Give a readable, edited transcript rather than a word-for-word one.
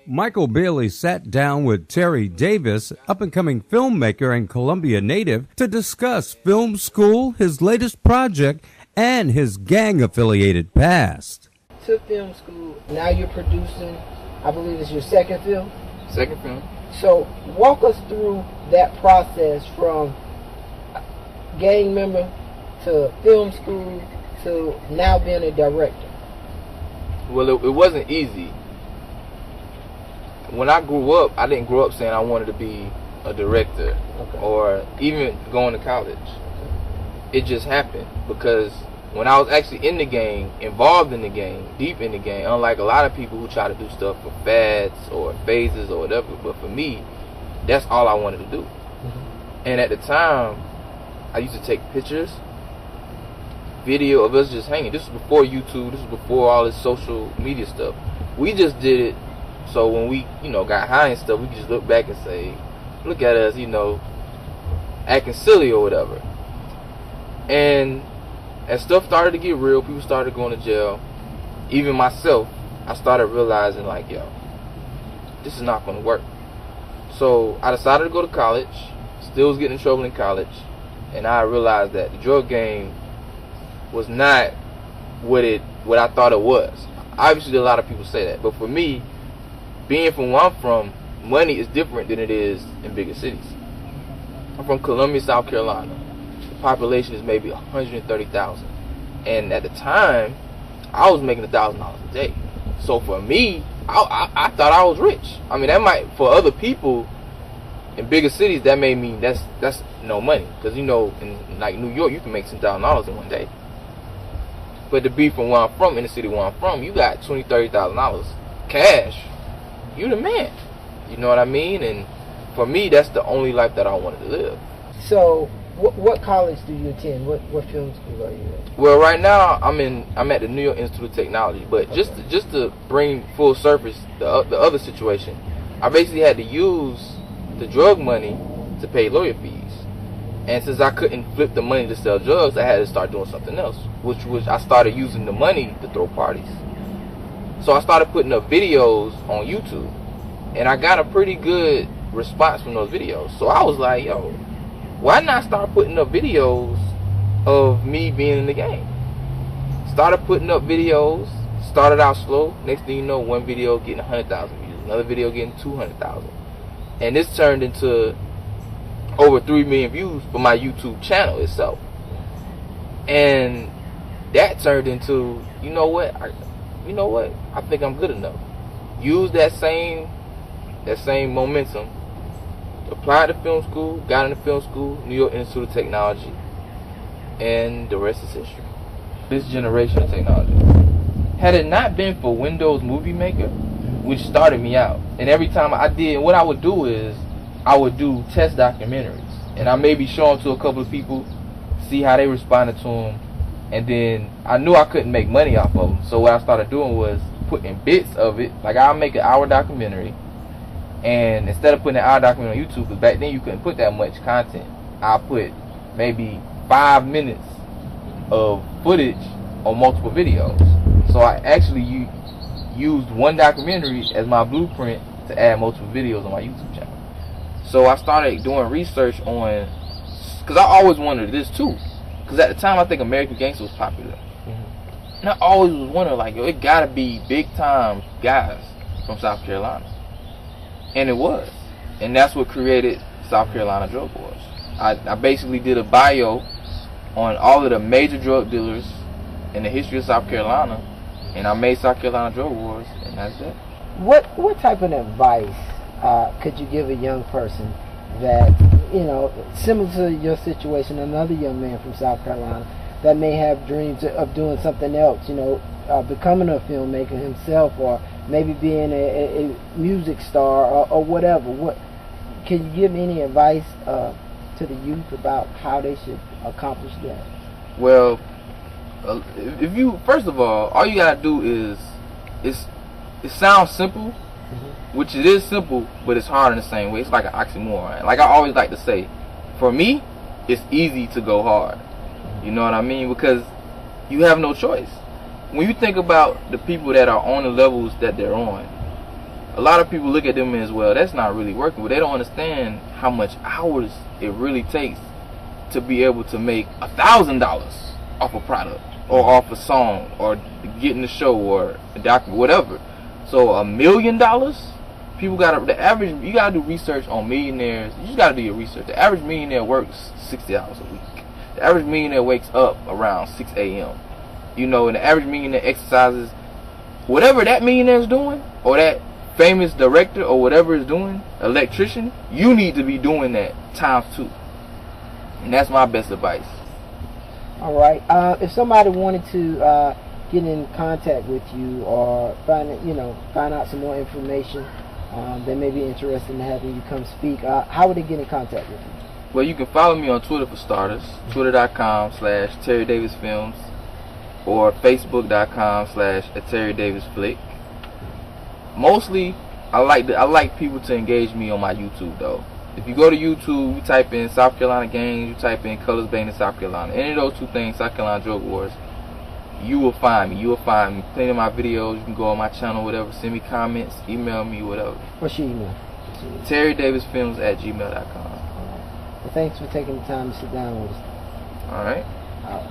Michael Bailey sat down with Terry Davis, up-and-coming filmmaker and Columbia native, to discuss film school, his latest project, and his gang-affiliated past. To film school, now you're producing, I believe it's your second film? Second film. So walk us through that process from gang member to film school to now being a director. Well, it wasn't easy. When I grew up, I didn't grow up saying I wanted to be a director or even going to college. It just happened because when I was actually in the game, involved in the game, deep in the game, unlike a lot of people who try to do stuff for fads or phases or whatever, but for me, that's all I wanted to do. And at the time, I used to take pictures, video of us just hanging. This was before YouTube, this was before all this social media stuff. We just did it so when we, got high and stuff, we could just look back and say, look at us, acting silly or whatever. And as stuff started to get real, people started going to jail. Even myself, I started realizing like, yo, this is not going to work. So I decided to go to college. Still was getting in trouble in college. And I realized that the drug game was not what I thought it was. Obviously, a lot of people say that. But for me, being from where I'm from, money is different than it is in bigger cities. I'm from Columbia, South Carolina. The population is maybe 130,000. And at the time, I was making $1,000 a day. So for me, I thought I was rich. I mean, that might, for other people in bigger cities, that may mean that's no money. Because, in like New York, you can make $10,000 in one day. But to be from where I'm from, in the city where I'm from, you got $20,000, $30,000 cash. You the man. You know what I mean? And for me, that's the only life that I wanted to live. So, what college do you attend? What film school are you at? Well, right now I'm at the New York Institute of Technology. But just to bring full surface the other situation, I basically had to use the drug money to pay lawyer fees. And since I couldn't flip the money to sell drugs, I had to start doing something else, which was I started using the money to throw parties. So I started putting up videos on YouTube, and I got a pretty good response from those videos. So I was like, yo, why not start putting up videos of me being in the game? Started putting up videos, started out slow. Next thing you know, one video getting 100,000 views, another video getting 200,000. And this turned into over 3 million views for my YouTube channel itself. And that turned into, you know what, I think I'm good enough. Use that same momentum, applied to film school, got into film school, New York Institute of Technology, and the rest is history. This generation of technology. Had it not been for Windows Movie Maker, which started me out, and every time I did, what I would do is I would do test documentaries, and I maybe show them to a couple of people, see how they responded to them, and then I knew I couldn't make money off of them. So what I started doing was putting bits of it. Like I'll make an hour documentary, and instead of putting an hour documentary on YouTube, because back then you couldn't put that much content, I'll put maybe 5 minutes of footage on multiple videos. So I actually used one documentary as my blueprint to add multiple videos on my YouTube channel. So I started doing research on, because I always wanted this too. Because at the time, I think American Gangster was popular. And I always was wondering, like, yo, it gotta be big time guys from South Carolina. And it was. And that's what created South Carolina Drug Wars. I basically did a bio on all of the major drug dealers in the history of South Carolina. And I made South Carolina Drug Wars, and that's it. What type of advice could you give a young person that, similar to your situation, another young man from South Carolina that may have dreams of doing something else, becoming a filmmaker himself, or maybe being a music star or whatever? What can you give any advice to the youth about how they should accomplish that? Well, if you, first of all you gotta do is, it sounds simple, which it is simple, but it's hard in the same way. It's like an oxymoron. Like I always like to say, for me, it's easy to go hard. You know what I mean? Because you have no choice. When you think about the people that are on the levels that they're on, a lot of people look at them as, well, that's not really working, but they don't understand how much hours it really takes to be able to make $1,000 off a product or off a song or getting the show or a document, whatever. So $1 million, people you gotta do research on millionaires. You just gotta do your research. The average millionaire works 60 hours a week. The average millionaire wakes up around 6 a.m. You know, and the average millionaire exercises. Whatever that millionaire is doing, or that famous director, or whatever is doing, electrician, you need to be doing that times 2. And that's my best advice. All right. If somebody wanted to get in contact with you or find out some more information, they may be interested in having you come speak, how would they get in contact with you? Well, you can follow me on Twitter for starters, twitter.com/Terry Davis Films, or facebook.com/Terry Davis Flick. Mostly, I like people to engage me on my YouTube though. If you go to YouTube, you type in South Carolina Gangs, you type in Colors Bane in South Carolina, any of those 2 things, South Carolina Drug Wars, you will find me. You will find me. Plenty of my videos. You can go on my channel, whatever. Send me comments, email me, whatever. What's your email? TerryDavisFilms@gmail.com. Well, thanks for taking the time to sit down with us. All right. All right.